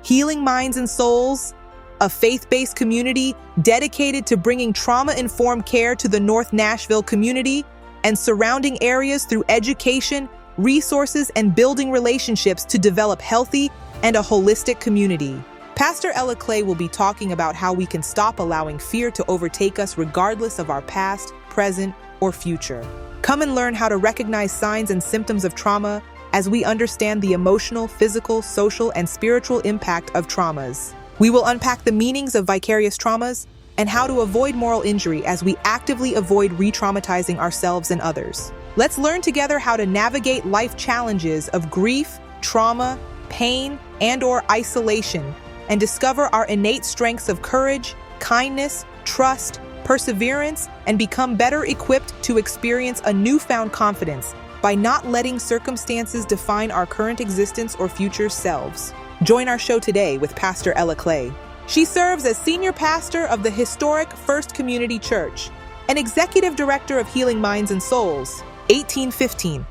Healing Minds and Souls, a faith-based community dedicated to bringing trauma-informed care to the North Nashville community and surrounding areas through education, resources, and building relationships to develop healthy and a holistic community. Pastor Ella Clay will be talking about how we can stop allowing fear to overtake us regardless of our past, present, or future. Come and learn how to recognize signs and symptoms of trauma as we understand the emotional, physical, social, and spiritual impact of traumas. We will unpack the meanings of vicarious traumas and how to avoid moral injury as we actively avoid re-traumatizing ourselves and others. Let's learn together how to navigate life challenges of grief, trauma, pain, and/or isolation, and discover our innate strengths of courage, kindness, trust, perseverance, and become better equipped to experience a newfound confidence by not letting circumstances define our current existence or future selves. Join our show today with Pastor Ella Clay. She serves as senior pastor of the historic First Community Church and executive director of Healing Minds and Souls, 1815,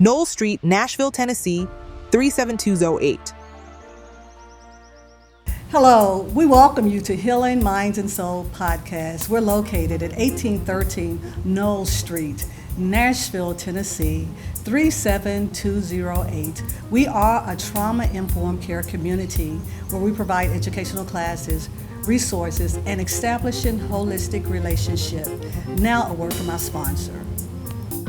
Knoll Street, Nashville, Tennessee, 37208. Hello, we welcome you to Healing Minds and Soul podcast. We're located at 1813 Knoll Street, Nashville, Tennessee, 37208. We are a trauma-informed care community where we provide educational classes, resources, and establishing holistic relationship. Now a word from our sponsor.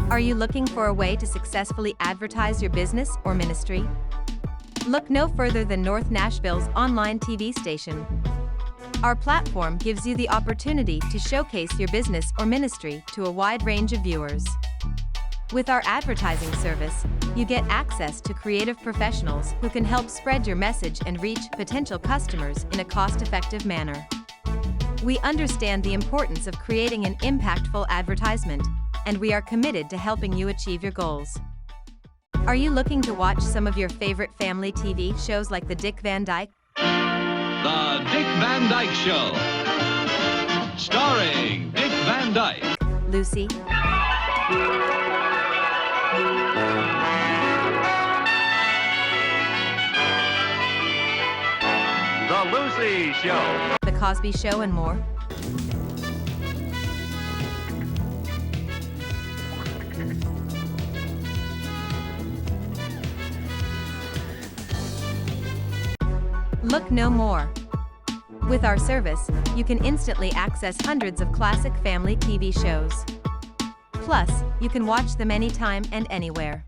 Are you looking for a way to successfully advertise your business or ministry? Look no further than North Nashville's online TV station. Our platform gives you the opportunity to showcase your business or ministry to a wide range of viewers. With our advertising service, you get access to creative professionals who can help spread your message and reach potential customers in a cost-effective manner. We understand the importance of creating an impactful advertisement, and we are committed to helping you achieve your goals. Are you looking to watch some of your favorite family TV shows like The Dick Van Dyke? The Dick Van Dyke Show. Starring Dick Van Dyke. Lucy. The Lucy Show. The Cosby Show and more. Look no more. With our service, you can instantly access hundreds of classic family TV shows. Plus, you can watch them anytime and anywhere.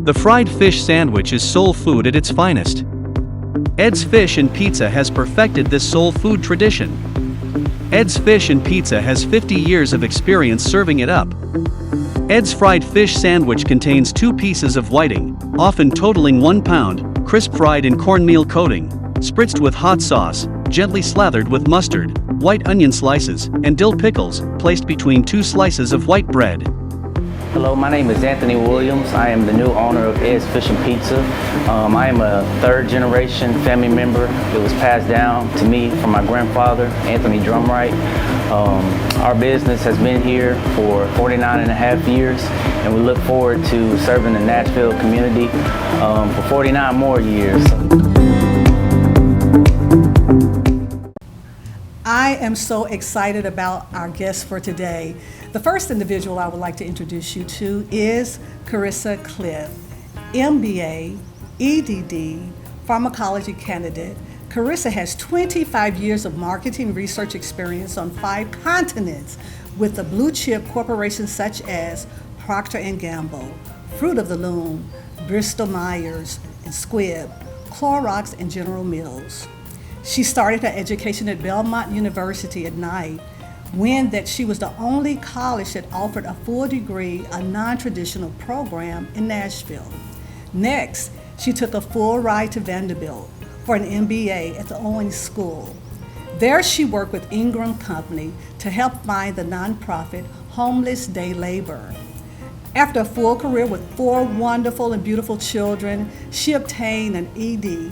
The fried fish sandwich is soul food at its finest. Ed's Fish and Pizza has perfected this soul food tradition. Ed's Fish and Pizza has 50 years of experience serving it up. Ed's fried fish sandwich contains 2 pieces of whiting, often totaling 1 pound, crisp fried in cornmeal coating, spritzed with hot sauce, gently slathered with mustard, white onion slices, and dill pickles, placed between 2 slices of white bread. Hello, my name is Anthony Williams. I am the new owner of Ed's Fish and Pizza. I am a 3rd generation family member. It was passed down to me from my grandfather, Anthony Drumright. Our business has been here for 49 and a half years, and we look forward to serving the Nashville community for 49 more years. I am so excited about our guest for today. The first individual I would like to introduce you to is Carissa Cliff, MBA, EDD, pharmacology candidate. Carissa has 25 years of marketing research experience on 5 continents with the blue chip corporations such as Procter & Gamble, Fruit of the Loom, Bristol Myers and Squibb, Clorox and General Mills. She started her education at Belmont University at night, when that she was the only college that offered a full degree, a non-traditional program in Nashville. Next, she took a full ride to Vanderbilt for an MBA at the Owens School. There she worked with Ingram Company to help find the nonprofit Homeless Day Labor. After a full career with 4 wonderful and beautiful children, she obtained an ED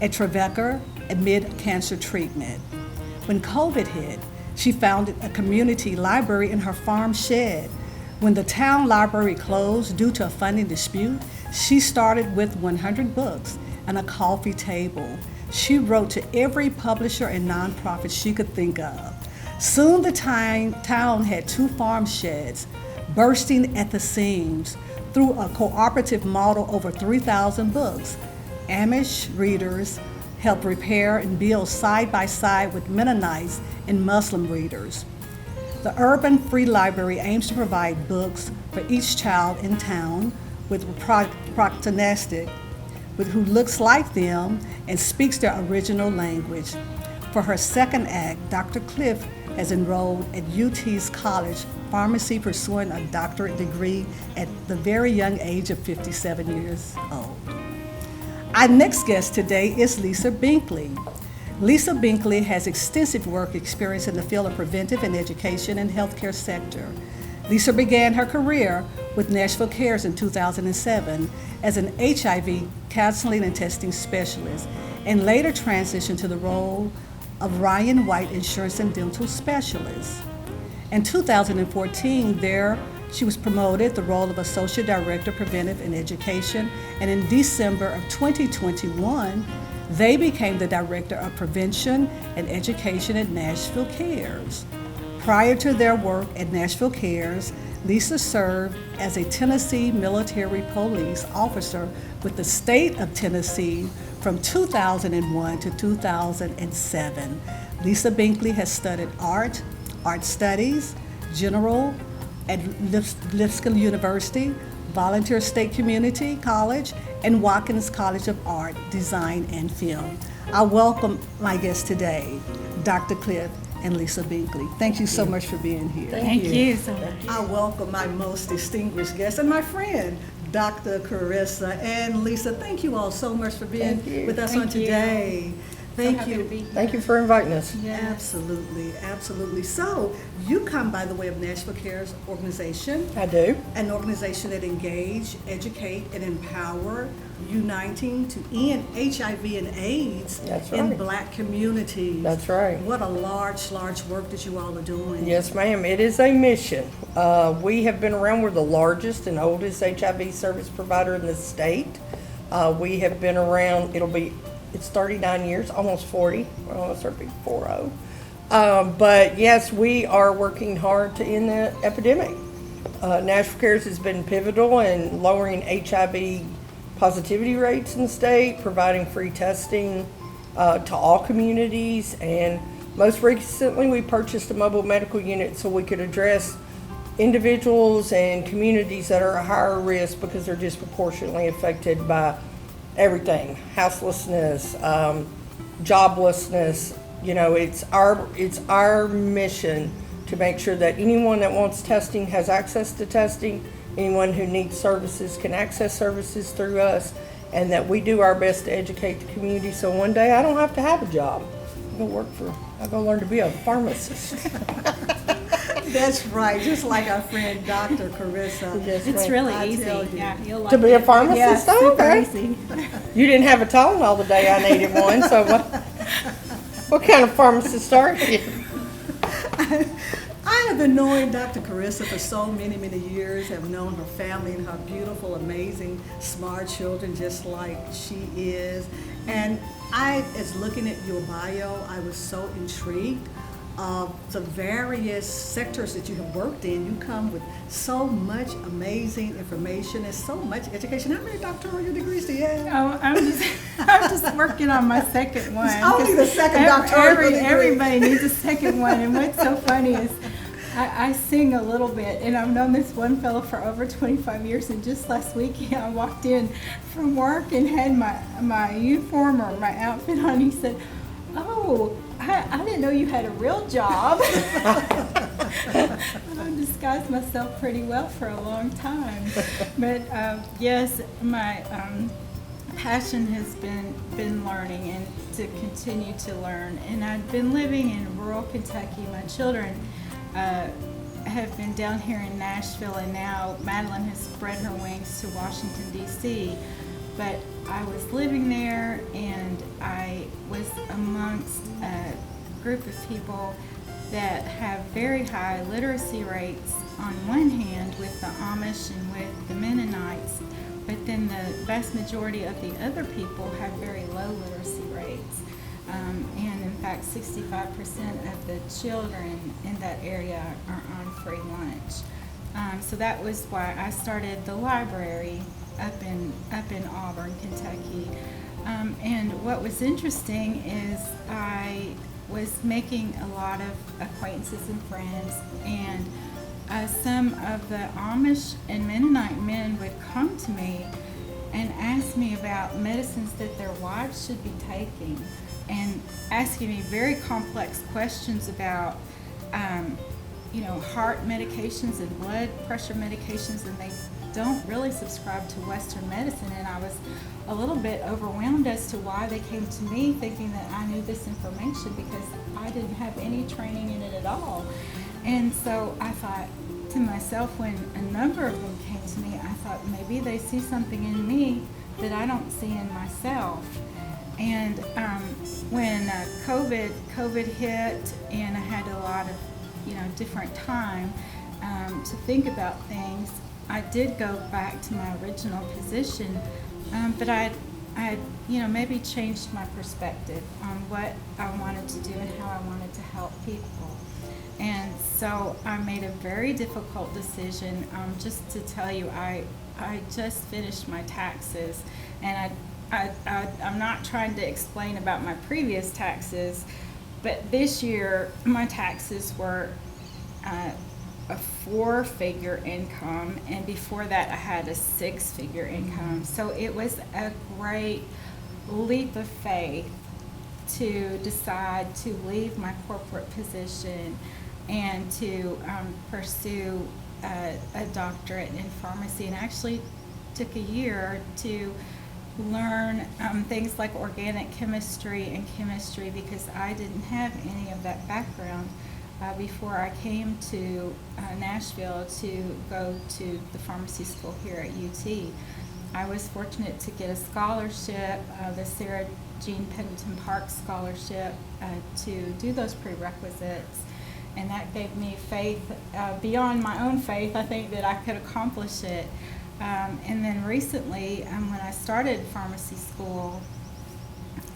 at Trevecca amid cancer treatment. When COVID hit, she founded a community library in her farm shed. When the town library closed due to a funding dispute, She started with 100 books and a coffee table. She wrote to every publisher and nonprofit she could think of. Soon the town had 2 farm sheds, bursting at the seams. Through a cooperative model, over 3,000 books. Amish readers helped repair and build side by side with Mennonites and Muslim readers. The Urban Free Library aims to provide books for each child in town with prognostic, who looks like them and speaks their original language. For her second act, Dr. Cliff has enrolled at UT's College Pharmacy, pursuing a doctorate degree at the very young age of 57 years old. Our next guest today is Lisa Binkley. Lisa Binkley has extensive work experience in the field of preventive and education and healthcare sector. Lisa began her career with Nashville Cares in 2007 as an HIV counseling and testing specialist, and later transitioned to the role of Ryan White Insurance and Dental Specialist. In 2014, there she was promoted the role of Associate Director Preventive and Education, and in December of 2021, they became the Director of Prevention and Education at Nashville Cares. Prior to their work at Nashville Cares, Lisa served as a Tennessee military police officer with the state of Tennessee from 2001 to 2007. Lisa Binkley has studied art studies, general at Lipscomb University, Volunteer State Community College, and Watkins College of Art, Design, and Film. I welcome my guests today, Dr. Cliff and Lisa Binkley. Thank you so much for being here. Thank you so much. I welcome my most distinguished guest and my friend, Dr. Carissa and Lisa. Thank you all so much for being with us on today. Thank you. Thank you for inviting us. Yeah. Absolutely, absolutely. So, you come by the way of Nashville Cares organization. I do. An organization that engage, educate, and empower, uniting to end HIV and AIDS in Black communities. That's right. What a large work that you all are doing. Yes, ma'am. It is a mission. We have been around. We're the largest and oldest HIV service provider in the state. We have been around, it's 39 years, almost 40. Well, almost 40. But yes, we are working hard to end the epidemic. Nashville Cares has been pivotal in lowering HIV positivity rates in the state, providing free testing to all communities, and most recently we purchased a mobile medical unit so we could address individuals and communities that are at higher risk because they're disproportionately affected by everything, houselessness, joblessness. You know, it's our mission to make sure that anyone that wants testing has access to testing, anyone who needs services can access services through us, and that we do our best to educate the community so one day I don't have to have a job. I'll go learn to be a pharmacist. That's right, just like our friend Dr. Carissa. It's really easy. Yeah, you'll like To be a it. pharmacist? Yeah, Oh, super okay. easy. You didn't have a Tylenol the day I needed one, so what kind of pharmacist are you? I have been knowing Dr. Carissa for so many years, have known her family and her beautiful, amazing, smart children just like she is. And as looking at your bio, I was so intrigued of the various sectors that you have worked in. You come with so much amazing information and so much education. How many doctoral degrees do you have? Oh, I'm just working on my second one. It's only the second doctoral degree. Everybody needs a second one, and what's so funny is I sing a little bit, and I've known this one fellow for over 25 years, and just last week I walked in from work and had my uniform or my outfit on. He said, "Oh, I didn't know you had a real job." I've disguised myself pretty well for a long time. But yes, my passion has been learning and to continue to learn. And I've been living in rural Kentucky. My children have been down here in Nashville, and now Madeline has spread her wings to Washington, D.C. But I was living there, and I was amongst a group of people that have very high literacy rates on one hand with the Amish and with the Mennonites, but then the vast majority of the other people have very low literacy rates. And in fact, 65% of the children in that area are on free lunch. So that was why I started the library up in Auburn, Kentucky. And what was interesting is I was making a lot of acquaintances and friends, and some of the Amish and Mennonite men would come to me and ask me about medicines that their wives should be taking, and asking me very complex questions about heart medications and blood pressure medications, and they don't really subscribe to Western medicine. And I was a little bit overwhelmed as to why they came to me thinking that I knew this information, because I didn't have any training in it at all. And so I thought to myself, when a number of them came to me, I thought maybe they see something in me that I don't see in myself. And when COVID hit, and I had a lot of different time to think about things, I did go back to my original position, but I maybe changed my perspective on what I wanted to do and how I wanted to help people. And so I made a very difficult decision. Just to tell you, I just finished my taxes, and I'm not trying to explain about my previous taxes, but this year my taxes were a 4-figure income, and before that I had a 6-figure income. So it was a great leap of faith to decide to leave my corporate position and to pursue a doctorate in pharmacy, and actually took a year to learn things like organic chemistry and chemistry, because I didn't have any of that background before I came to Nashville to go to the pharmacy school here at UT. I was fortunate to get a scholarship, the Sarah Jean Pendleton Park Scholarship, to do those prerequisites, and that gave me faith beyond my own faith. I think that I could accomplish it. And then recently, when I started pharmacy school,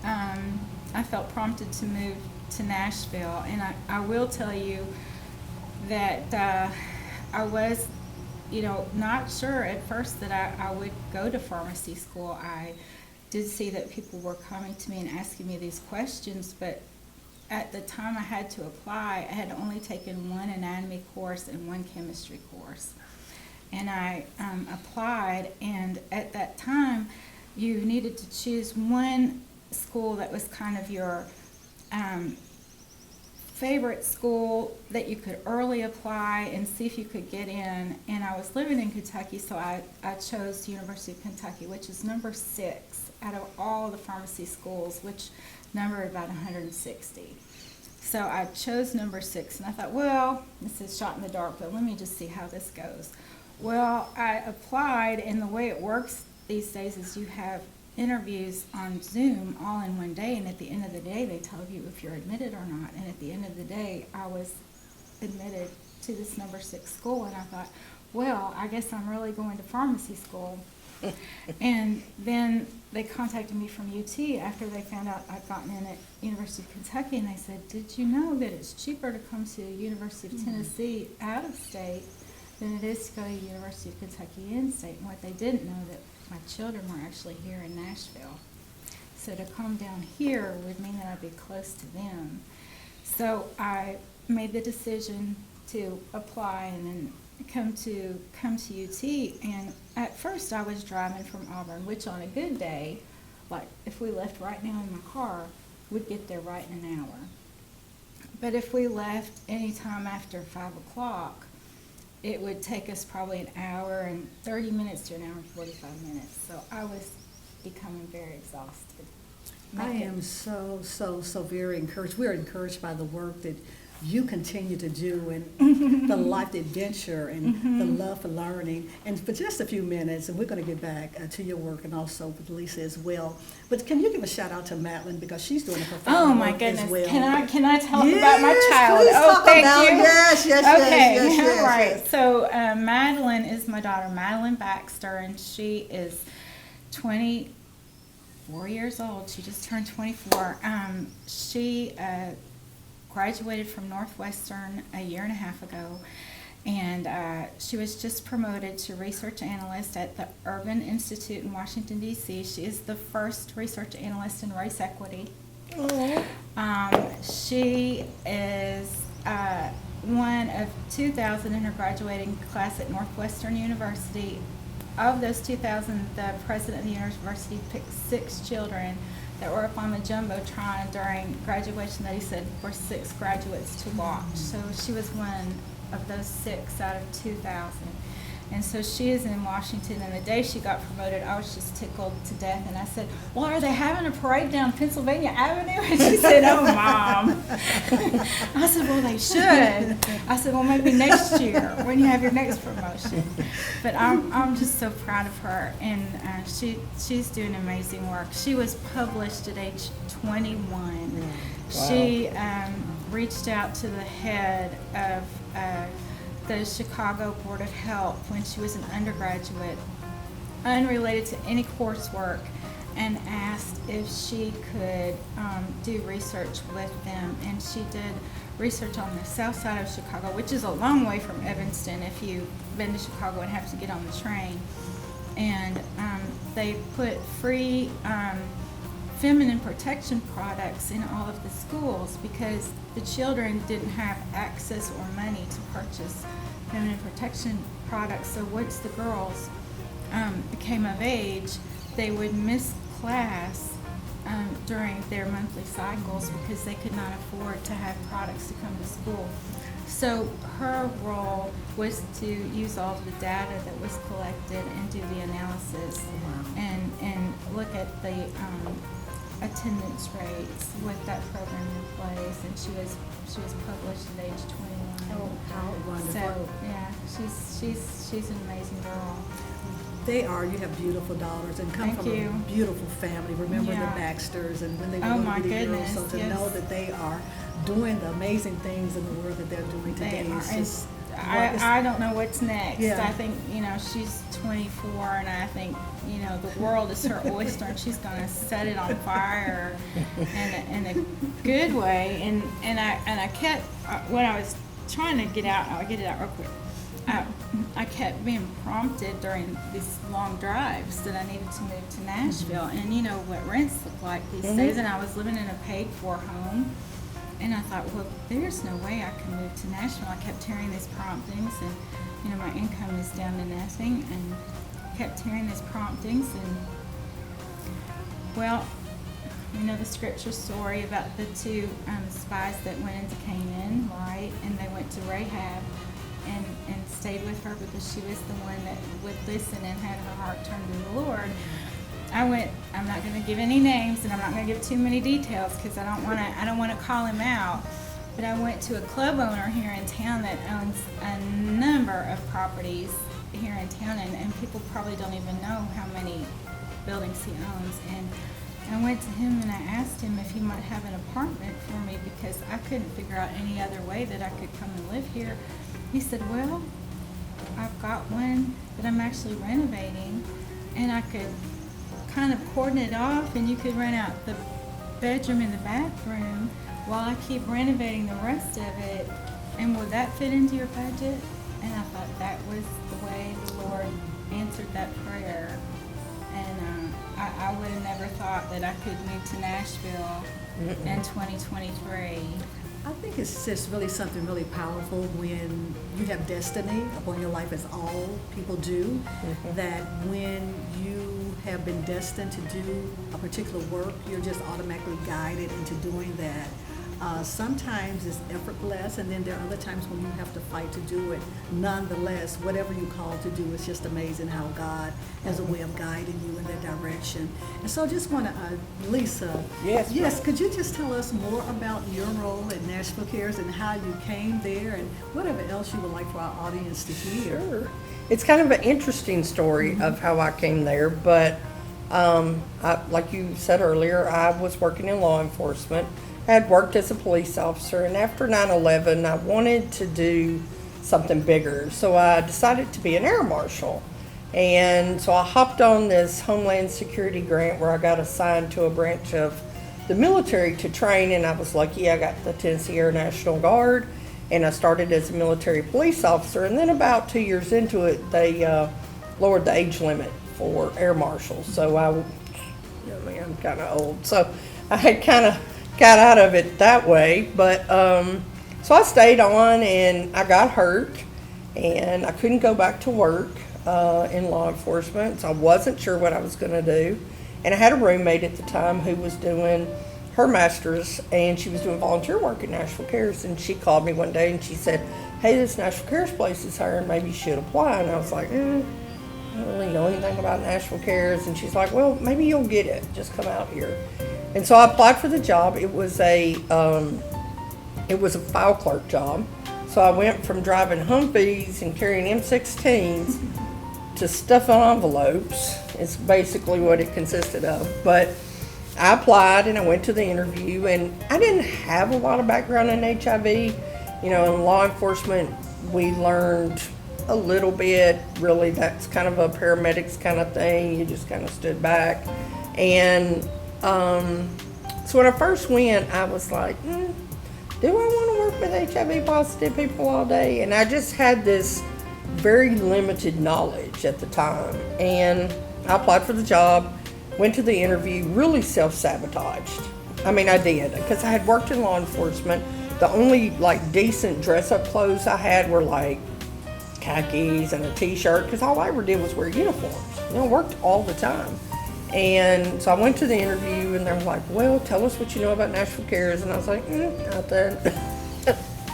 I felt prompted to move to Nashville, and I will tell you that I was, not sure at first that I would go to pharmacy school. I did see that people were coming to me and asking me these questions, but at the time I had to apply, I had only taken one anatomy course and one chemistry course. And I applied, and at that time you needed to choose one school that was kind of your favorite school that you could early apply and see if you could get in. And I was living in Kentucky, so I chose University of Kentucky, which is number 6 out of all the pharmacy schools, which number about 160. So I chose number 6, and I thought, well, this is shot in the dark, but let me just see how this goes. Well, I applied, and the way it works these days is you have interviews on Zoom all in one day, and at the end of the day they tell you if you're admitted or not. And at the end of the day I was admitted to this number 6 school, and I thought, well, I guess I'm really going to pharmacy school. And then they contacted me from UT after they found out I'd gotten in at University of Kentucky, and they said, did you know that it's cheaper to come to University of Tennessee out of state than it is to go to University of Kentucky in-state? And what they didn't know, that my children were actually here in Nashville. So to come down here would mean that I'd be close to them. So I made the decision to apply and then come to UT. And at first I was driving from Auburn, which on a good day, like if we left right now in my car, we'd get there right in an hour. But if we left any time after 5 o'clock, it would take us probably an hour and 30 minutes to an hour and 45 minutes. So I was becoming very exhausted. I am so very encouraged. We're encouraged by the work that you continue to do, and the life adventure and the love for learning. And for just a few minutes, and we're going to get back to your work and also with Lisa as well. But can you give a shout out to Madeline, because she's doing a profound Oh my work goodness! as well. Can I tell Yes, about my child? please Oh, talk thank about- you. yes, Okay, yes, right. yes. So Madeline is my daughter, Madeline Baxter, and she is 24 years old. She just turned 24. She graduated from Northwestern a year and a half ago, and she was just promoted to research analyst at the Urban Institute in Washington, D.C. She is the first research analyst in race equity. She is one of 2,000 in her graduating class at Northwestern University. Of those 2,000, the president of the university picked 6 children that were up on the Jumbotron during graduation that he said were 6 graduates to watch. So she was one of those 6 out of 2,000. And so she is in Washington, and the day she got promoted, I was just tickled to death. And I said, well, are they having a parade down Pennsylvania Avenue? And she said, oh, Mom. I said, well, they should. I said, well, maybe next year when you have your next promotion. But I'm just so proud of her, and she's doing amazing work. She was published at age 21. Wow. She reached out to the head of the Chicago Board of Health when she was an undergraduate, unrelated to any coursework, and asked if she could do research with them. And she did research on the south side of Chicago, which is a long way from Evanston if you've been to Chicago and have to get on the train. And they put free feminine protection products in all of the schools because the children didn't have access or money to purchase feminine protection products. So once the girls became of age, they would miss class during their monthly cycles because they could not afford to have products to come to school. So her role was to use all of the data that was collected and do the analysis and look at the attendance rates with that program in place. And she was published at age 21. Oh, how wonderful. So yeah, she's an amazing girl. They are. You have beautiful daughters and come Thank from you. a beautiful family. Remember Yeah. the Baxters and when they were Oh, little my bitty goodness, girls. So to yes. know that they are doing the amazing things in the world that they're doing today They are. is And just. I don't know what's next. Yeah. I think, she's 24, and I think, the world is her oyster, and she's going to set it on fire in a good way. And I kept, when I was trying to get out, I'll get it out real quick. I kept being prompted during these long drives that I needed to move to Nashville. And you know what rents look like these days. And I was living in a paid-for home. And I thought, well, there's no way I can move to Nashville. I kept hearing these promptings, and my income is down to nothing, and kept hearing these promptings. And well, the scripture story about the 2 spies that went into Canaan, right? And they went to Rahab and stayed with her because she was the one that would listen and had her heart turned to the Lord. I'm not going to give any names, and I'm not going to give too many details because I don't want to call him out. But I went to a club owner here in town that owns a number of properties here in town, and people probably don't even know how many buildings he owns. And I went to him and I asked him if he might have an apartment for me because I couldn't figure out any other way that I could come and live here. He said, well, I've got one that I'm actually renovating, and I could kind of cordon it off, and you could rent out the bedroom and the bathroom while I keep renovating the rest of it. And would that fit into your budget? And I thought that was the way the Lord answered that prayer. And I would have never thought that I could move to Nashville in 2023. I think it's just really something really powerful when you have destiny upon your life, as all people do, that when you have been destined to do a particular work, you're just automatically guided into doing that. sometimes it's effortless, and then there are other times when you have to fight to do it. Nonetheless, whatever you call to do, it's just amazing how God has a way of guiding you in that direction. And so I just want to, Lisa. Yes, could you just tell us more about your role at Nashville Cares and how you came there and whatever else you would like for our audience to hear? Sure. It's kind of an interesting story of how I came there, but like you said earlier, I was working in law enforcement. I had worked as a police officer, and after 9/11, I wanted to do something bigger, so I decided to be an air marshal. And so I hopped on this Homeland Security grant where I got assigned to a branch of the military to train, and I was lucky. I got the Tennessee Air National Guard, and I started as a military police officer, and then about 2 years into it, they lowered the age limit for air marshals. So I'm kind of old, so I had kind of got out of it that way. But so I stayed on, and I got hurt, and I couldn't go back to work in law enforcement, so I wasn't sure what I was going to do. And I had a roommate at the time who was doing her master's, and she was doing volunteer work at Nashville Cares, and she called me one day and she said, "Hey, this Nashville Cares place is hiring, maybe you should apply." And I was like, I don't really know anything about Nashville Cares. And she's like, "Well, maybe you'll get it, just come out here." And so I applied for the job. It was a file clerk job. So I went from driving Humvees and carrying M16s to stuffing envelopes. It's basically what it consisted of. But I applied and I went to the interview, and I didn't have a lot of background in HIV. You know, in law enforcement, we learned a little bit. Really, that's kind of a paramedics kind of thing. You just kind of stood back. And so when I first went, I was like, do I want to work with HIV positive people all day? And I just had this very limited knowledge at the time. And I applied for the job, went to the interview, really self-sabotaged. I mean, I did, because I had worked in law enforcement. The only like decent dress-up clothes I had were like khakis and a t-shirt, because all I ever did was wear uniforms. You know, I worked all the time. And so I went to the interview, and they were like, "Well, tell us what you know about Nashville Cares." And I was like, nothing.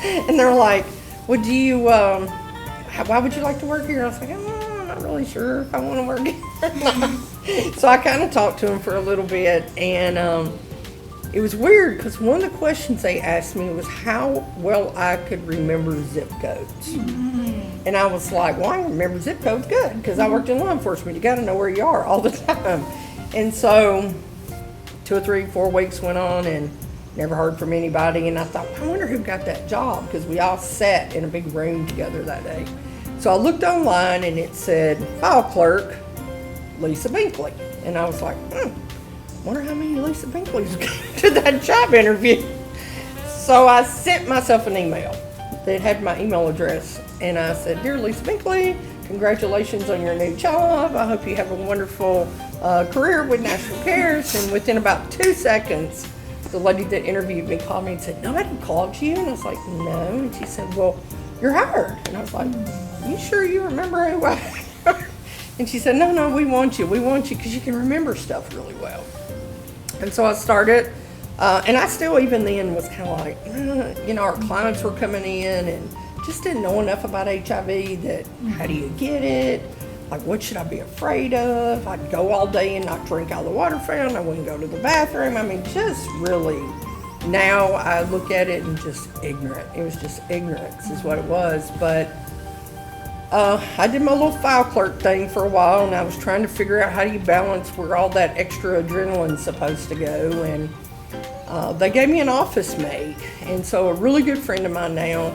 And they were like, "Would you, why would you like to work here?" And I was like, "I'm not really sure if I want to work here." So I kind of talked to them for a little bit, and it was weird because one of the questions they asked me was how well I could remember zip codes. And I was like, well, I remember zip codes good because I worked in law enforcement. You got to know where you are all the time. And so 2 or 3, 4 weeks went on and never heard from anybody. And I thought, I wonder who got that job, because we all sat in a big room together that day. So I looked online and it said, file clerk, Lisa Binkley. And I was like, wonder how many Lisa Binkleys came to that job interview. So I sent myself an email that had my email address. And I said, "Dear Lisa Binkley, congratulations on your new job. I hope you have a wonderful career with Nashville Cares." And within about 2 seconds, the lady that interviewed me called me and said, "Nobody called you?" And I was like, "No." And she said, "Well, you're hired." And I was like, "You sure you remember who I am?" And she said, No, we want you. We want you because you can remember stuff really well." And so I started, and I still even then was kind of like, you know, our clients were coming in and just didn't know enough about HIV that how do you get it? Like, what should I be afraid of? I'd go all day and not drink out of the water fountain. I wouldn't go to the bathroom. I mean, just really, now I look at it and just ignorant. It was just ignorance is what it was. But I did my little file clerk thing for a while, and I was trying to figure out how do you balance where all that extra adrenaline's supposed to go. And they gave me an office mate. And so a really good friend of mine now,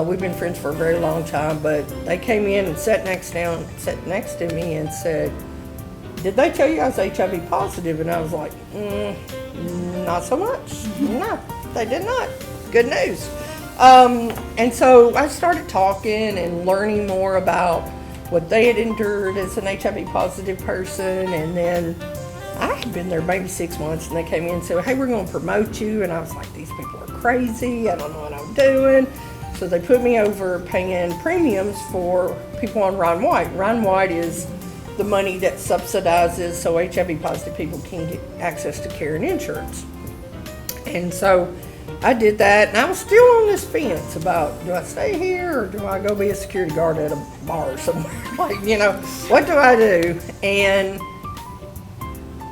we've been friends for a very long time, but they came in and sat next to me and said, "Did they tell you I was HIV positive?" And I was like, not so much. No, they did not. Good news. And so I started talking and learning more about what they had endured as an HIV positive person. And then I had been there maybe 6 months, and they came in and said, "Hey, we're going to promote you." And I was like, these people are crazy. I don't know what I'm doing. So they put me over paying premiums for people on Ron White. Ron White is the money that subsidizes so HIV positive people can get access to care and insurance. And so I did that, and I was still on this fence about, do I stay here or do I go be a security guard at a bar somewhere? Like, what do I do? And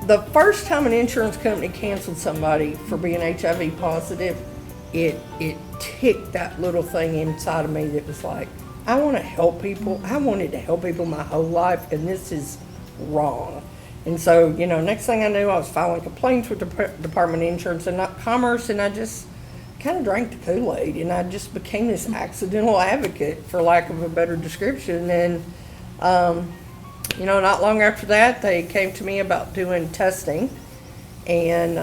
the first time an insurance company canceled somebody for being HIV positive, it ticked that little thing inside of me that was like, I want to help people. I wanted to help people my whole life, and this is wrong. And so, next thing I knew, I was filing complaints with the Department of Insurance and Commerce, and I just kind of drank the Kool-Aid, and I just became this accidental advocate, for lack of a better description. And, not long after that, they came to me about doing testing. And,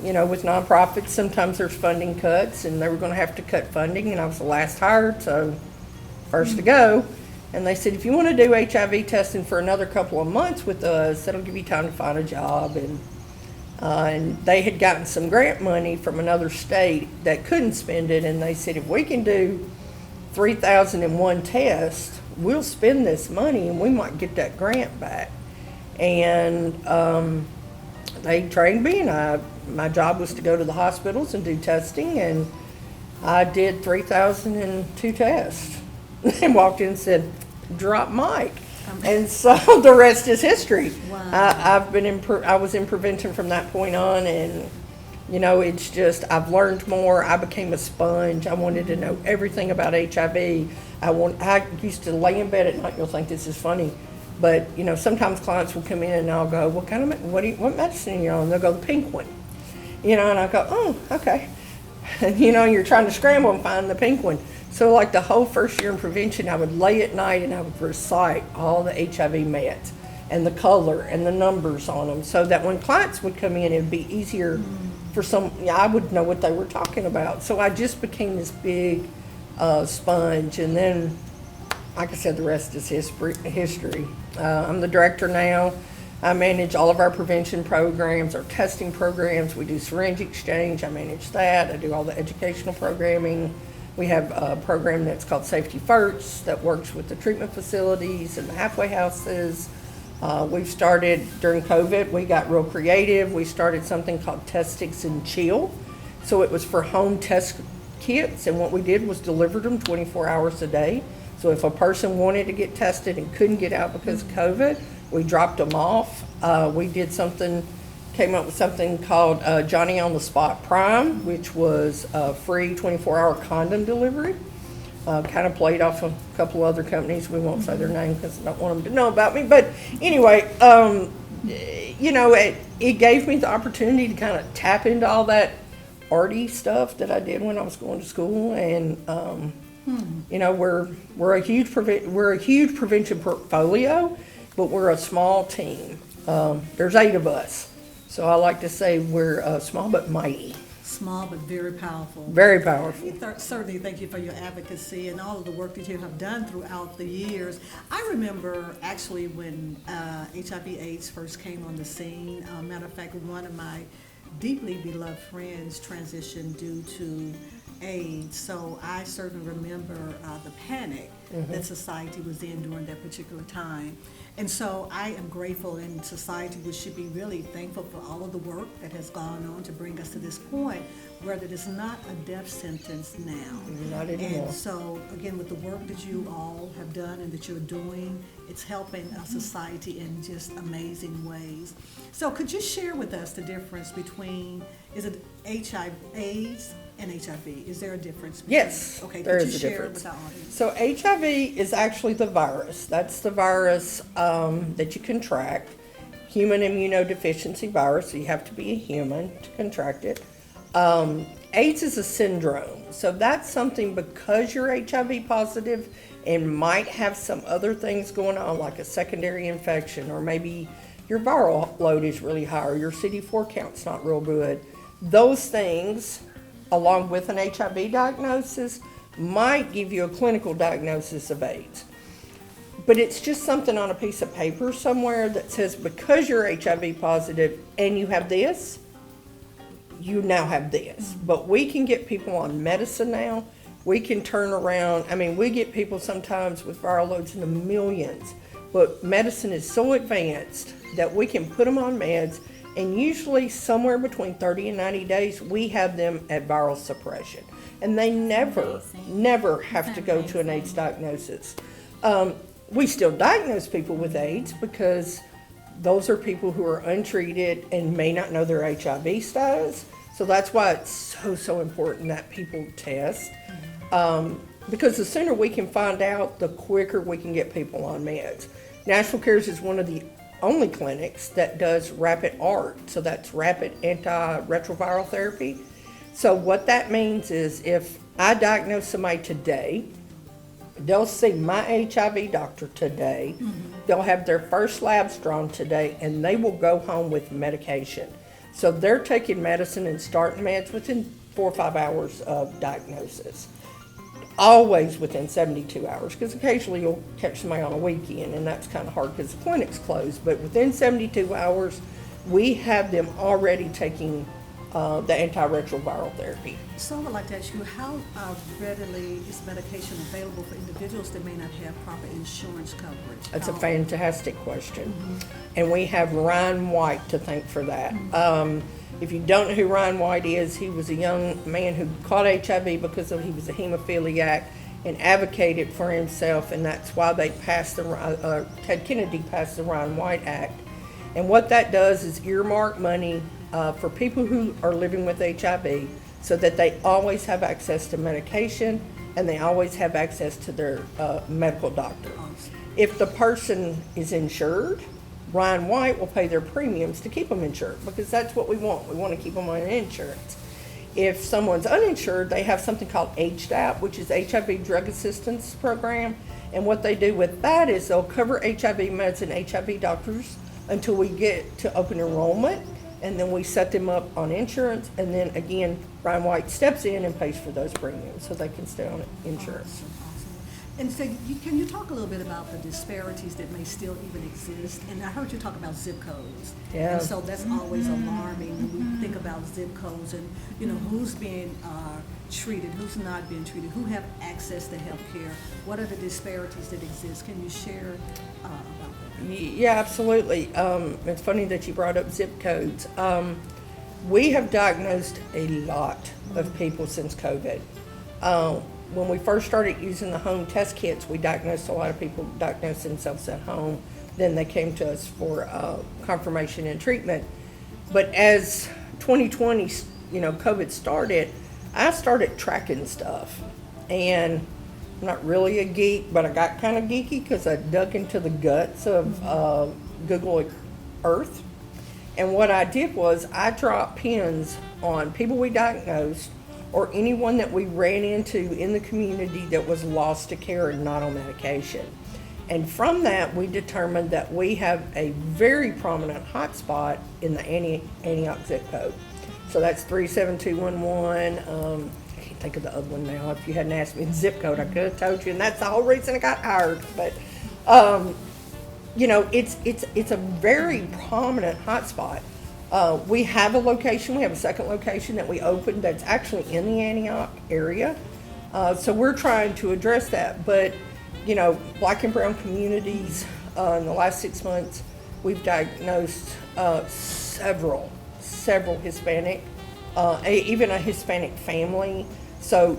with nonprofits, sometimes there's funding cuts, and they were going to have to cut funding, and I was the last hired, so first to go. And they said, if you want to do HIV testing for another couple of months with us, that'll give you time to find a job. And they had gotten some grant money from another state that couldn't spend it, and they said, if we can do 3,001 tests, we'll spend this money and we might get that grant back. And they trained me, and my job was to go to the hospitals and do testing, and I did 3,002 tests. And walked in and said, drop mic. And so the rest is history. Wow. I was in prevention from that point on, and it's just, I've learned more. I became a sponge. I wanted to know everything about HIV. I used to lay in bed at night. You'll think this is funny, but sometimes clients will come in and I'll go, what medicine are you on? They'll go, the pink one. And I go, oh, okay. And you're trying to scramble and find the pink one. So like the whole first year in prevention, I would lay at night and I would recite all the HIV meds and the color and the numbers on them, so that when clients would come in, it would be easier for I would know what they were talking about. So I just became this big sponge, and then, like I said, the rest is history. I'm the director now. I manage all of our prevention programs, our testing programs. We do syringe exchange. I manage that. I do all the educational programming. We have a program that's called Safety First that works with the treatment facilities and the halfway houses. We've started, during COVID, we got real creative. We started something called Testix and Chill. So it was for home test kits, and what we did was delivered them 24 hours a day. So if a person wanted to get tested and couldn't get out because of COVID, we dropped them off. We came up with something called Johnny on the Spot Prime, which was a free 24-hour condom delivery. Kind of played off a couple other companies. We won't say their name because I don't want them to know about me. But anyway, it gave me the opportunity to kind of tap into all that arty stuff that I did when I was going to school. And we're a huge prevention portfolio, but we're a small team. There's 8 of us. So I like to say we're small but mighty. Small but very powerful. Very powerful. Certainly, thank you for your advocacy and all of the work that you have done throughout the years. I remember actually when HIV/AIDS first came on the scene. Matter of fact, one of my deeply beloved friends transitioned due to AIDS. So I certainly remember the panic that society was in during that particular time. And so I am grateful, and society should be really thankful for all of the work that has gone on to bring us to this point where it is not a death sentence now. Not anymore. And so again, with the work that you all have done and that you're doing, it's helping society in just amazing ways. So could you share with us the difference between, is it HIV/AIDS and HIV? Is there a difference? Yes, Okay, there could is you a share difference. with our audience? So HIV is actually the virus. That's the virus that you contract. Human immunodeficiency virus, so you have to be a human to contract it. AIDS is a syndrome. So that's something, because you're HIV positive and might have some other things going on, like a secondary infection, or maybe your viral load is really high, or your CD4 count's not real good. Those things, along with an HIV diagnosis, might give you a clinical diagnosis of AIDS. But it's just something on a piece of paper somewhere that says, because you're HIV positive and you have this, you now have this. But we can get people on medicine now. We can turn around. I mean, we get people sometimes with viral loads in the millions, but medicine is so advanced that we can put them on meds And usually somewhere between 30 and 90 days, we have them at viral suppression. And they never have to go to an AIDS diagnosis. We still diagnose people with AIDS because those are people who are untreated and may not know their HIV status. So that's why it's so important that people test. Because the sooner we can find out, the quicker we can get people on meds. Nashville Cares is one of the only clinics that does rapid ART, so that's rapid antiretroviral therapy. So what that means is if I diagnose somebody today, they'll see my HIV doctor today, they'll have their first labs drawn today, and they will go home with medication. So they're taking medicine and starting meds within 4 or 5 hours of diagnosis. Always within 72 hours, because occasionally you'll catch somebody on a weekend, and that's kind of hard because the clinic's closed. But within 72 hours, we have them already taking the antiretroviral therapy. So I would like to ask you, how readily is medication available for individuals that may not have proper insurance coverage? That's a fantastic question. And we have Ryan White to thank for that. If you don't know who Ryan White is, he was a young man who caught HIV because he was a hemophiliac and advocated for himself, and that's why they passed Ted Kennedy passed the Ryan White Act. And what that does is earmark money for people who are living with HIV so that they always have access to medication and they always have access to their medical doctor. If the person is insured, Ryan White will pay their premiums to keep them insured, because that's what we want. We want to keep them on insurance. If someone's uninsured, they have something called HDAP, which is HIV Drug Assistance Program. And what they do with that is they'll cover HIV meds and HIV doctors until we get to open enrollment, and then we set them up on insurance, and then again, Ryan White steps in and pays for those premiums so they can stay on insurance. Awesome. And so can you talk a little bit about the disparities that may still even exist? And I heard you talk about zip codes. Yeah. And so that's always alarming when we think about zip codes and, who's being treated, who's not being treated, who have access to health care. What are the disparities that exist? Can you share about that? Yeah, absolutely. It's funny that you brought up zip codes. We have diagnosed a lot of people since COVID. When we first started using the home test kits, we diagnosed a lot of people diagnosed themselves at home. Then they came to us for confirmation and treatment. But as 2020, COVID started, I started tracking stuff. And I'm not really a geek, but I got kind of geeky because I dug into the guts of Google Earth. And what I did was I dropped pins on people we diagnosed or anyone that we ran into in the community that was lost to care and not on medication. And from that, we determined that we have a very prominent hotspot in the Antioch zip code. So that's 37211. I can't think of the other one now. If you hadn't asked me the zip code, I could have told you, and that's the whole reason I got hired. But it's a very prominent hotspot. We have a location, we have a second location that we opened that's actually in the Antioch area. So we're trying to address that. But, Black and brown communities, in the last 6 months, we've diagnosed several Hispanic, even a Hispanic family. So,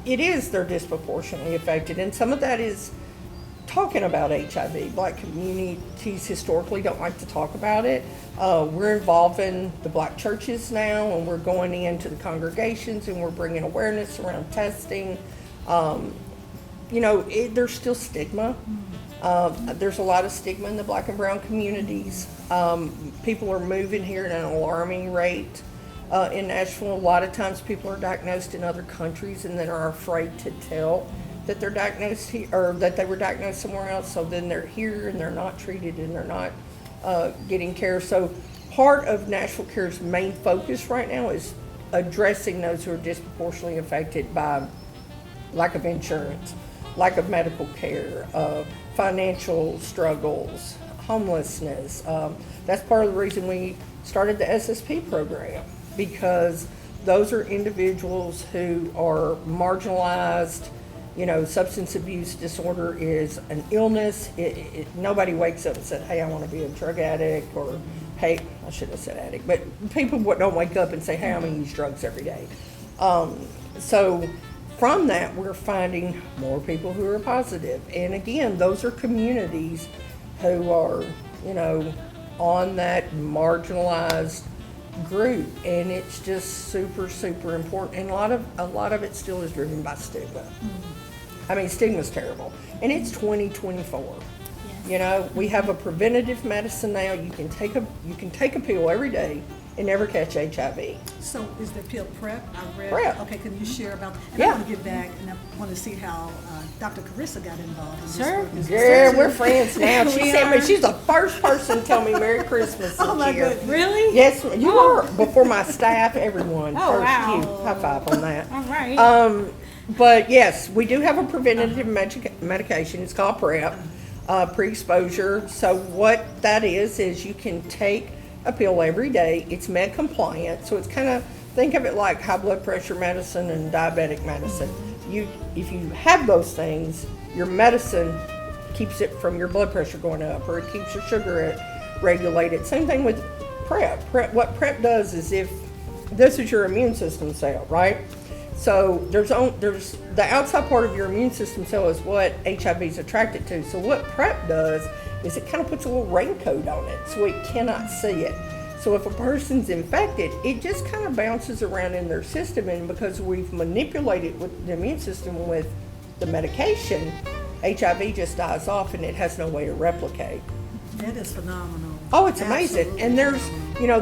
they're disproportionately affected. And some of that is talking about HIV. Black communities historically don't like to talk about it. We're involving the Black churches now, and we're going into the congregations and we're bringing awareness around testing. There's still stigma. There's a lot of stigma in the Black and brown communities. People are moving here at an alarming rate. In Nashville, a lot of times people are diagnosed in other countries and then are afraid to tell that they're diagnosed here, or that they were diagnosed somewhere else, so then they're here and they're not treated and they're not getting care. So part of Nashville Care's main focus right now is addressing those who are disproportionately affected by lack of insurance, lack of medical care, financial struggles, homelessness. That's part of the reason we started the SSP program, because those are individuals who are marginalized, You know, substance abuse disorder is an illness. Nobody wakes up and said, hey, I want to be a drug addict, or hey, I shouldn't have said addict, but people don't wake up and say, hey, I'm going to use drugs every day. So from that, we're finding more people who are positive. And again, those are communities who are, you know, on that marginalized group, and it's just super, super important. And a lot of it still is driven by stigma. I mean, stigma's terrible, and it's 2024. You know, we have a preventative medicine now. You can take a pill every day and never catch HIV. So is the pill PrEP? I read. PrEP. Okay, can you share about? And Yeah. I want to get back, and I want to see how Dr. Carissa got involved in this Sure. work as well. Yeah, we're friends now. She We sent me. are. She's the first person to tell me Merry Christmas this Oh my year. goodness. Really? Yes, you are. Before my staff, everyone. Oh, First wow. you. High five on that. All right. But yes, we do have a preventative medication. It's called PrEP, pre-exposure. So what that is you can take a pill every day. It's med compliant, so it's kind of, think of it like high blood pressure medicine and diabetic medicine. If you have those things, your medicine keeps it from your blood pressure going up, or it keeps your sugar regulated. Same thing with PrEP. What PrEP does is, if this is your immune system cell, right? So there's the outside part of your immune system cell is what HIV is attracted to. So what PrEP does is it kind of puts a little raincoat on it so it cannot see it. So if a person's infected, it just kind of bounces around in their system, and because we've manipulated with the immune system with the medication, HIV just dies off and it has no way to replicate. That is phenomenal. Oh, it's amazing. Absolutely And there's, phenomenal. you know,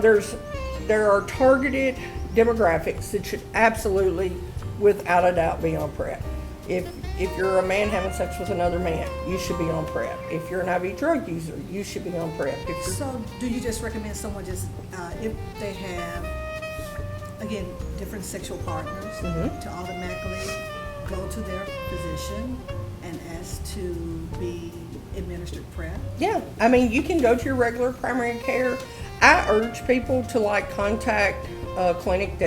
there are targeted demographics that should absolutely, without a doubt, be on PrEP. If you're a man having sex with another man, you should be on PrEP. If you're an IV drug user, you should be on PrEP. If you're, So do you just recommend someone just, if they have, again, different sexual partners, to automatically go to their physician and ask to be administered PrEP? yeah, I mean, you can go to your regular primary care. I urge people to contact a clinic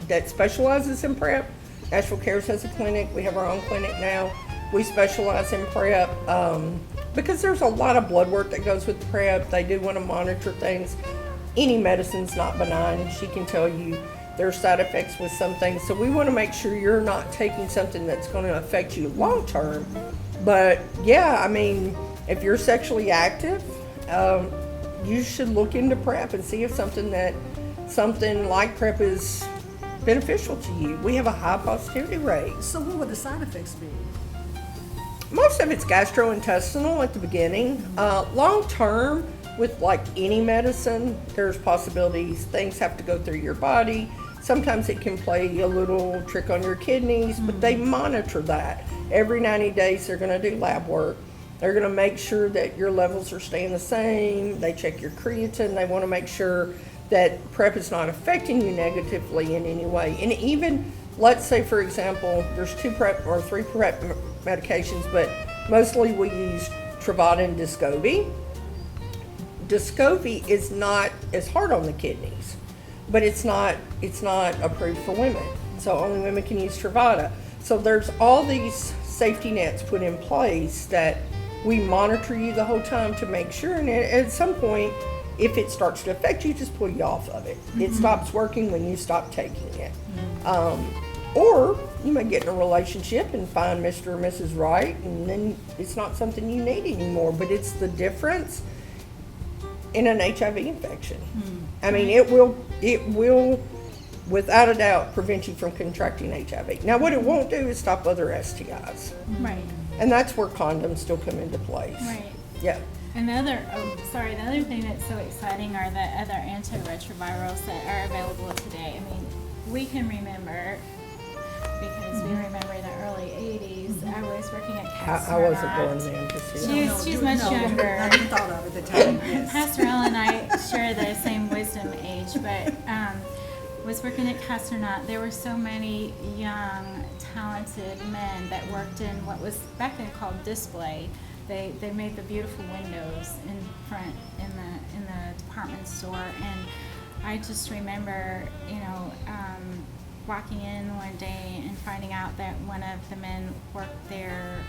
that specializes in PrEP. Nashville Cares has a clinic. We have our own clinic now. We specialize in PrEP because there's a lot of blood work that goes with PrEP. They do want to monitor things. Any medicine's not benign. She can tell you there are side effects with some things. So we want to make sure you're not taking something that's going to affect you long term. But yeah, I mean, if you're sexually active, you should look into PrEP and see if something like PrEP is beneficial to you. We have a high positivity rate. So what would the side effects be? Most of it's gastrointestinal at the beginning. Long term, with any medicine, there's possibilities. Things have to go through your body. Sometimes it can play a little trick on your kidneys, but they monitor that. Every 90 days, they're going to do lab work. They're going to make sure that your levels are staying the same. They check your creatine. They want to make sure that PrEP is not affecting you negatively in any way. And even, let's say, for example, there's 2 PrEP or 3 PrEP medications, but mostly we use Truvada and Descovy. Descovy is not as hard on the kidneys, but it's not approved for women. So only women can use Truvada. So there's all these safety nets put in place that we monitor you the whole time to make sure, and at some point, if it starts to affect you, just pull you off of it. It stops working when you stop taking it. Or you may get in a relationship and find Mr. or Mrs. Right, and then it's not something you need anymore. But it's the difference in an HIV infection. I mean, it will, without a doubt, prevent you from contracting HIV. Now, what it won't do is stop other STIs. Right. And that's where condoms still come into place. Right. Yeah. The other thing that's so exciting are the other antiretrovirals that are available today. I mean, we can remember, because we remember the early 80s, I was working at Pastor. I wasn't born then. Just, yeah. She's much younger. I hadn't thought of it at the time. Yes. Pastor Al and I share the same wisdom age, but was working at Castornot. There were so many young, talented men that worked in what was back then called display. They made the beautiful windows in front in the department store, and I just remember, walking in one day and finding out that one of the men worked there.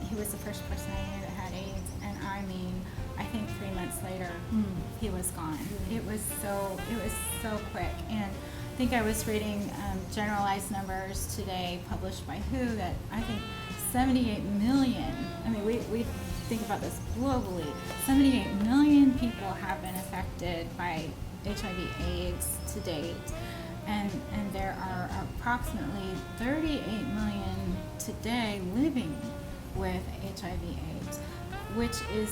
He was the first person I knew that had AIDS, and I mean, I think 3 months later, he was gone. It was so quick. And I think I was reading generalized numbers today published by WHO that I think 78 million, I mean, we think about this globally, 78 million people have been affected by HIV/AIDS to date. And there are approximately 38 million today living with HIV/AIDS, which is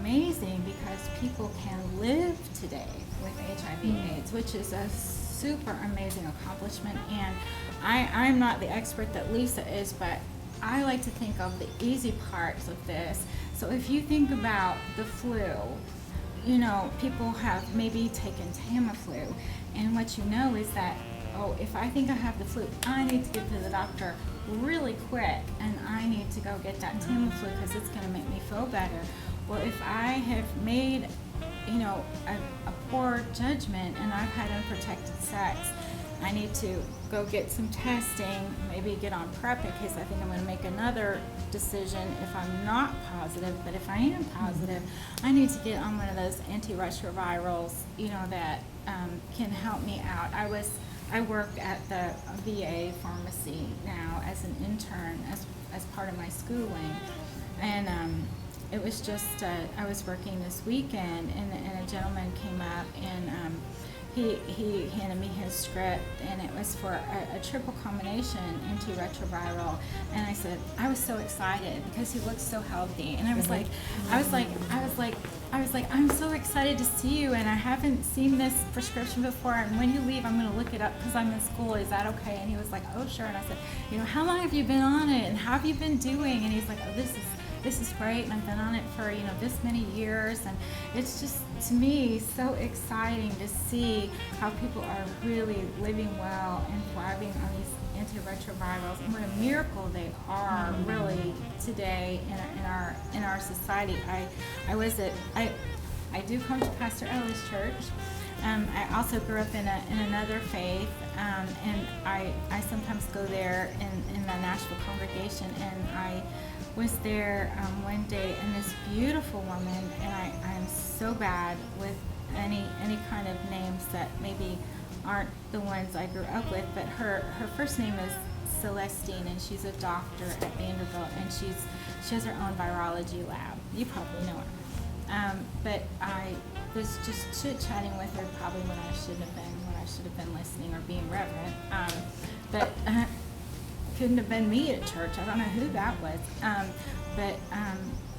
amazing because people can live today with HIV/AIDS, which is a super amazing accomplishment. And I'm not the expert that Lisa is, but I like to think of the easy parts of this. So if you think about the flu, you know, people have maybe taken Tamiflu, and what you know is that, oh, if I think I have the flu, I need to get to the doctor really quick, and I need to go get that Tamiflu because it's going to make me feel better. Or if I have made, you know, a poor judgment and I've had unprotected sex, I need to go get some testing, maybe get on PrEP in case I think I'm going to make another decision if I'm not positive. But if I am positive, I need to get on one of those antiretrovirals, you know, that can help me out. I work at the VA pharmacy now as an intern, as part of my schooling, and it was just I was working this weekend, and a gentleman came up and he handed me his script, and it was for a triple combination antiretroviral, and I said, I was so excited because he looked so healthy, and I was like, I'm so excited to see you, and I haven't seen this prescription before, and when you leave, I'm going to look it up because I'm in school. Is that okay? And he was like, oh, sure. And I said, you know, how long have you been on it, and how have you been doing? And he's like, oh, this is great, and I've been on it for, you know, this many years, and it's just, to me, so exciting to see how people are really living well and thriving on these antiretrovirals, and what a miracle they are really today in our society. I do come to Pastor Ellie's church. I also grew up in another faith, and I sometimes go there in the Nashville congregation, and I was there one day, and this beautiful woman, and I'm so bad with any kind of names that maybe aren't the ones I grew up with, but her first name is Celestine, and she's a doctor at Vanderbilt, and she has her own virology lab. You probably know her. But I was just chit-chatting with her probably when I should have been listening or being reverent. But couldn't have been me at church. I don't know who that was. But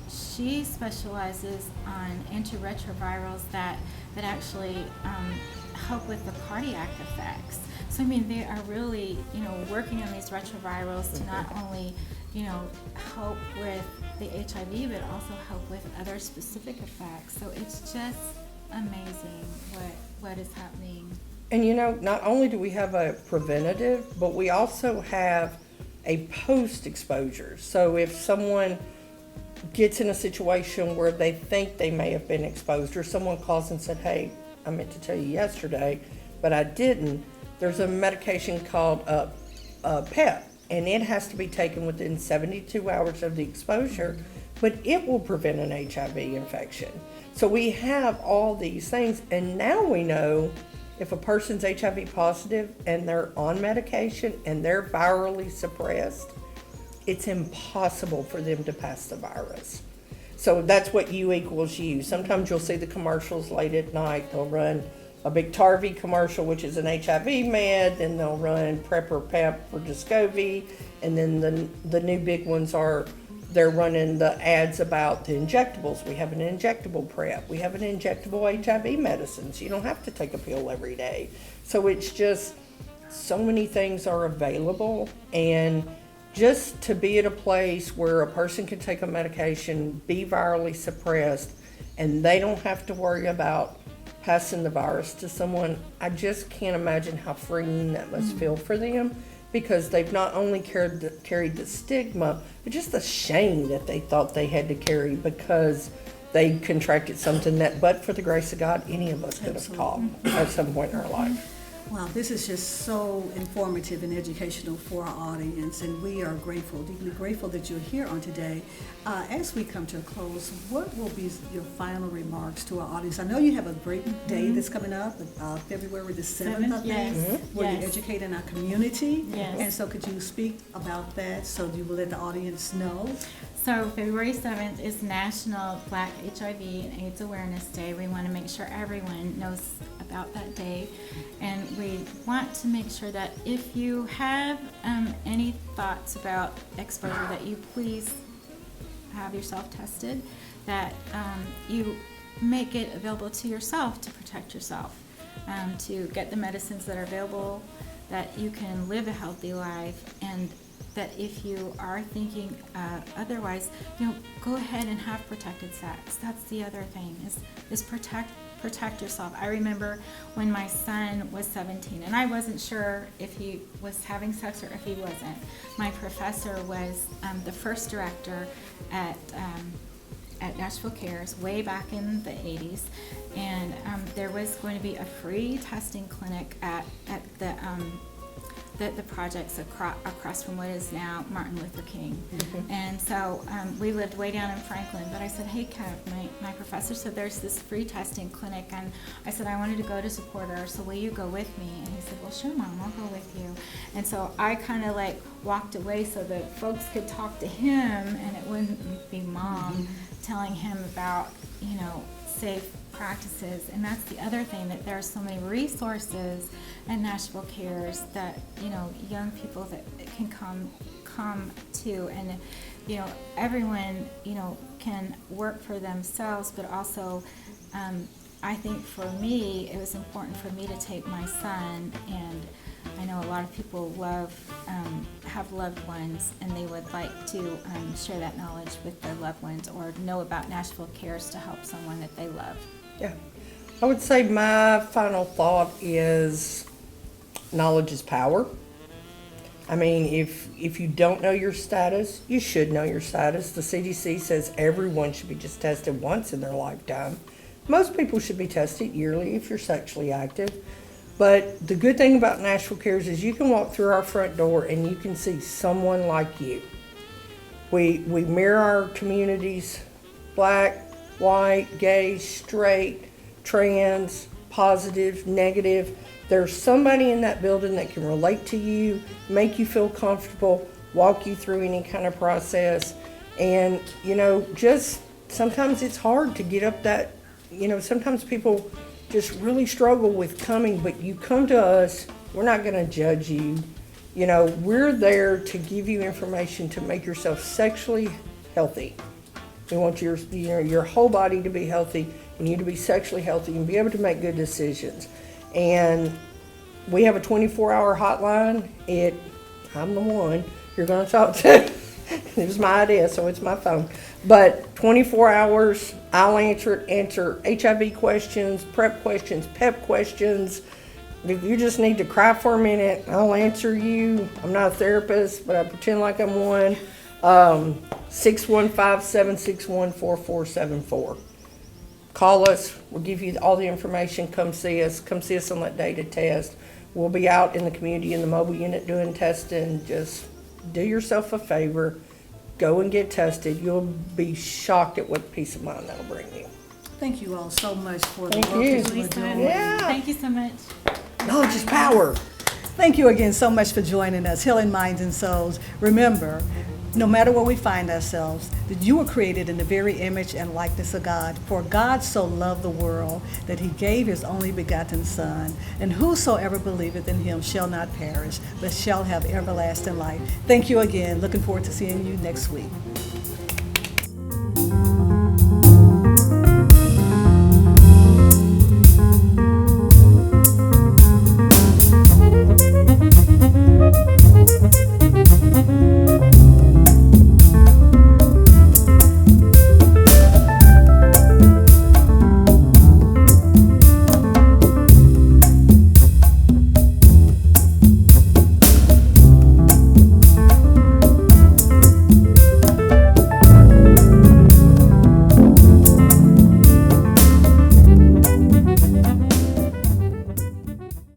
she specializes on antiretrovirals that actually help with the cardiac effects. So I mean, they are really, you know, working on these retrovirals to not only, you know, help with the HIV, but also help with other specific effects. So it's just amazing what is happening. And you know, not only do we have a preventative, but we also have a post-exposure. So if someone gets in a situation where they think they may have been exposed, or someone calls and said, hey, I meant to tell you yesterday, but I didn't, there's a medication called PEP, and it has to be taken within 72 hours of the exposure, but it will prevent an HIV infection. So we have all these things, and now we know if a person's HIV positive and they're on medication and they're virally suppressed, it's impossible for them to pass the virus. So that's what U equals U. Sometimes you'll see the commercials late at night. They'll run a Biktarvy commercial, which is an HIV med, and they'll run PrEP or PEP for Descovy, and then the new big ones are they're running the ads about the injectables. We have an injectable PrEP. We have an injectable HIV medicines. You don't have to take a pill every day. So it's just so many things are available, and just to be at a place where a person can take a medication, be virally suppressed, and they don't have to worry about passing the virus to someone, I just can't imagine how freeing that must feel for them, because they've not only carried the stigma, but just the shame that they thought they had to carry because they contracted something that, but for the grace of God, any of us could have caught at some point in our life. Wow, this is just so informative and educational for our audience, and we are grateful, deeply grateful that you're here on today. As we come to a close, what will be your final remarks to our audience? I know you have a great day that's coming up, February the 7th, I think, Yes. where Yes. you're educating our community. Yes. And so could you speak about that so you will let the audience know? So February 7th is National Black HIV and AIDS Awareness Day. We want to make sure everyone knows about that day. And we want to make sure that if you have any thoughts about exposure, that you please have yourself tested, that you make it available to yourself to protect yourself, to get the medicines that are available, that you can live a healthy life, and that if you are thinking otherwise, go ahead and have protected sex. That's the other thing, is protect yourself. I remember when my son was 17, and I wasn't sure if he was having sex or if he wasn't. My professor was the first director at Nashville Cares way back in the 80s, and there was going to be a free testing clinic at the projects across from what is now Martin Luther King. And so we lived way down in Franklin, but I said, hey Kev, my professor said there's this free testing clinic, and I said I wanted to go to support her, so will you go with me? And he said, well sure Mom, I'll go with you. And so I kind of like walked away so that folks could talk to him and it wouldn't be Mom telling him about, safe practices. And that's the other thing, that there are so many resources at Nashville Cares that young people that can come to, and everyone can work for themselves, but also I think for me it was important for me to take my son, and I know a lot of people have loved ones, and they would like to share that knowledge with their loved ones, or know about Nashville Cares to help someone that they love. Yeah. I would say my final thought is knowledge is power. I mean, if you don't know your status, you should know your status. The CDC says everyone should be just tested once in their lifetime. Most people should be tested yearly if you're sexually active. But the good thing about Nashville Cares is you can walk through our front door and you can see someone like you. We mirror our communities: black, white, gay, straight, trans, positive, negative. There's somebody in that building that can relate to you, make you feel comfortable, walk you through any kind of process. And, just sometimes it's hard to get up that, sometimes people just really struggle with coming, but you come to us, we're not going to judge you. We're there to give you information to make yourself sexually healthy. We want your whole body to be healthy, and you to be sexually healthy and be able to make good decisions. And we have a 24-hour hotline. I'm the one you're going to talk to. It was my idea, so it's my phone. But 24 hours, I'll answer HIV questions, PrEP questions, PEP questions. If you just need to cry for a minute, I'll answer you. I'm not a therapist, but I pretend like I'm one. 615-761-4474. Call us. We'll give you all the information. Come see us. Come see us on that day to test. We'll be out in the community in the mobile unit doing testing. Just do yourself a favor. Go and get tested. You'll be shocked at what peace of mind that'll bring you. Thank you all so much for the Thank work you. that you are doing. Yeah. Thank you so much. Knowledge is power. Thank you again so much for joining us, Healing Minds and Souls. Remember, no matter where we find ourselves, that you were created in the very image and likeness of God. For God so loved the world that he gave his only begotten Son, and whosoever believeth in him shall not perish, but shall have everlasting life. Thank you again. Looking forward to seeing you next week.